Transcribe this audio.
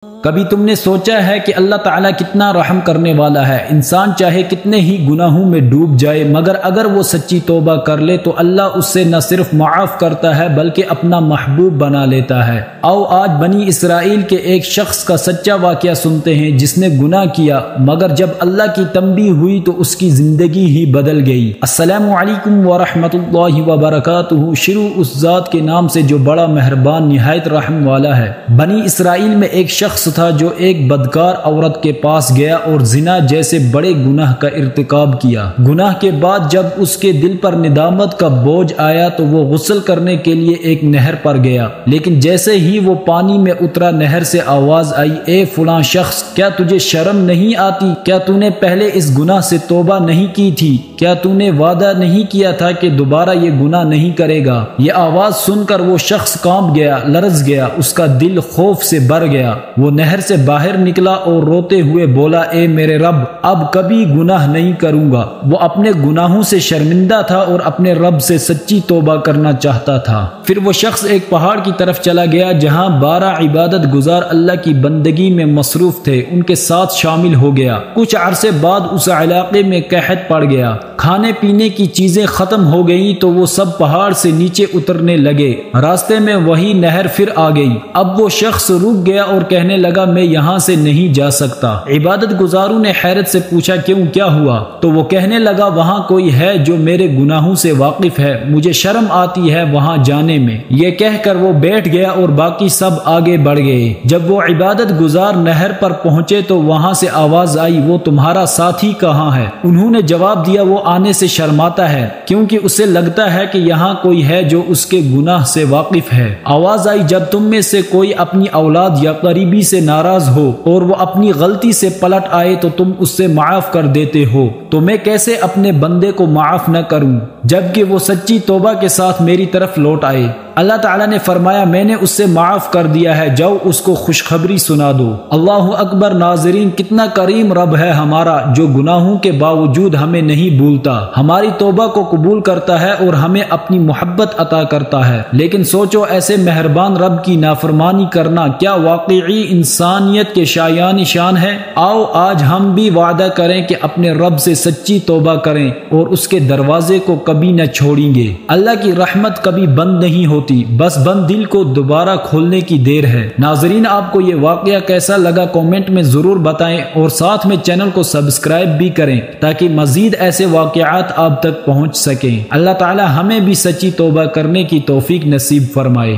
کبھی تم نے سوچا ہے کہ اللہ تعالیٰ کتنا رحم کرنے والا ہے؟ انسان چاہے کتنے ہی گناہوں میں ڈوب جائے مگر اگر وہ سچی توبہ کر لے تو اللہ اس سے نہ صرف معاف کرتا ہے بلکہ اپنا محبوب بنا لیتا ہے۔ آؤ آج بنی اسرائیل کے ایک شخص کا سچا واقعہ سنتے ہیں جس نے گناہ کیا مگر جب اللہ کی تنبیہ ہوئی تو اس کی زندگی ہی بدل گئی۔ السلام علیکم ورحمۃ اللہ وبرکاتہ۔ شروع اس ذات کے نام سے جو بڑا مہربان نہایت رحم والا ہے۔ بنی اسرائیل میں ایک شخص تھا جو ایک بدکار عورت کے پاس گیا اور زنا جیسے بڑے گناہ کا ارتکاب کیا۔ گناہ کے بعد جب اس کے دل پر ندامت کا بوجھ آیا تو وہ غسل کرنے کے لیے ایک نہر پر گیا، لیکن جیسے ہی وہ پانی میں اترا نہر سے آواز آئی، اے فلاں شخص، کیا تجھے شرم نہیں آتی؟ کیا تو نے پہلے اس گناہ سے توبہ نہیں کی تھی؟ کیا تو نے وعدہ نہیں کیا تھا کہ دوبارہ یہ گناہ نہیں کرے گا؟ یہ آواز سن کر وہ شخص کانپ گیا، لرز گیا، اس کا دل خوف سے بھر گیا۔ وہ نہر سے باہر نکلا اور روتے ہوئے بولا، اے میرے رب، اب کبھی گناہ نہیں کروں گا۔ وہ اپنے گناہوں سے شرمندہ تھا اور اپنے رب سے سچی توبہ کرنا چاہتا تھا۔ پھر وہ شخص ایک پہاڑ کی طرف چلا گیا جہاں 12 عبادت گزار اللہ کی بندگی میں مصروف تھے، ان کے ساتھ شامل ہو گیا۔ کچھ عرصے بعد اس علاقے میں قحط پڑ گیا، کھانے پینے کی چیزیں ختم ہو گئیں تو وہ سب پہاڑ سے نیچے اترنے لگے۔ راستے میں وہی نہر پھر آ گئی۔ اب وہ شخص رک گیا اور کہنے لگا، میں یہاں سے نہیں جا سکتا۔ عبادت گزاروں نے حیرت سے پوچھا، کیوں، کیا ہوا؟ تو وہ کہنے لگا، وہاں کوئی ہے جو میرے گناہوں سے واقف ہے، مجھے شرم آتی ہے وہاں جانے میں۔ یہ کہہ کر وہ بیٹھ گیا اور باقی سب آگے بڑھ گئے۔ جب وہ عبادت گزار نہر پر پہنچے تو وہاں سے آواز آئی، وہ تمہارا ساتھی کہاں ہے؟ انہوں نے جواب دیا، وہ آنے سے شرماتا ہے کیونکہ اسے لگتا ہے کہ یہاں کوئی ہے جو اس کے گناہ سے واقف ہے۔ آواز آئی، جب تم میں سے کوئی اپنی اولاد یا قریبی سے ناراض ہو اور وہ اپنی غلطی سے پلٹ آئے تو تم اس سے معاف کر دیتے ہو، تو میں کیسے اپنے بندے کو معاف نہ کروں جبکہ وہ سچی توبہ کے ساتھ میری طرف لوٹ آئے؟ اللہ تعالیٰ نے فرمایا، میں نے اس سے معاف کر دیا ہے، جاؤ اس کو خوشخبری سنا دو۔ اللہ اکبر۔ ناظرین، کتنا کریم رب ہے ہمارا جو گناہوں کے باوجود ہمیں نہیں بھولتا، ہماری توبہ کو قبول کرتا ہے اور ہمیں اپنی محبت عطا کرتا ہے۔ لیکن سوچو، ایسے مہربان رب کی نافرمانی کرنا کیا واقعی انسانیت کے شایان شان ہے؟ آؤ آج ہم بھی وعدہ کریں کہ اپنے رب سے سچی توبہ کریں اور اس کے دروازے کو کبھی نہ چھوڑیں گے۔ اللہ کی رحمت کبھی بند نہیں ہوتی، بس بند دل کو دوبارہ کھولنے کی دیر ہے۔ ناظرین، آپ کو یہ واقعہ کیسا لگا کامنٹ میں ضرور بتائیں اور ساتھ میں چینل کو سبسکرائب بھی کریں تاکہ مزید ایسے واقعات آپ تک پہنچ سکیں۔ اللہ تعالی ہمیں بھی سچی توبہ کرنے کی توفیق نصیب فرمائے۔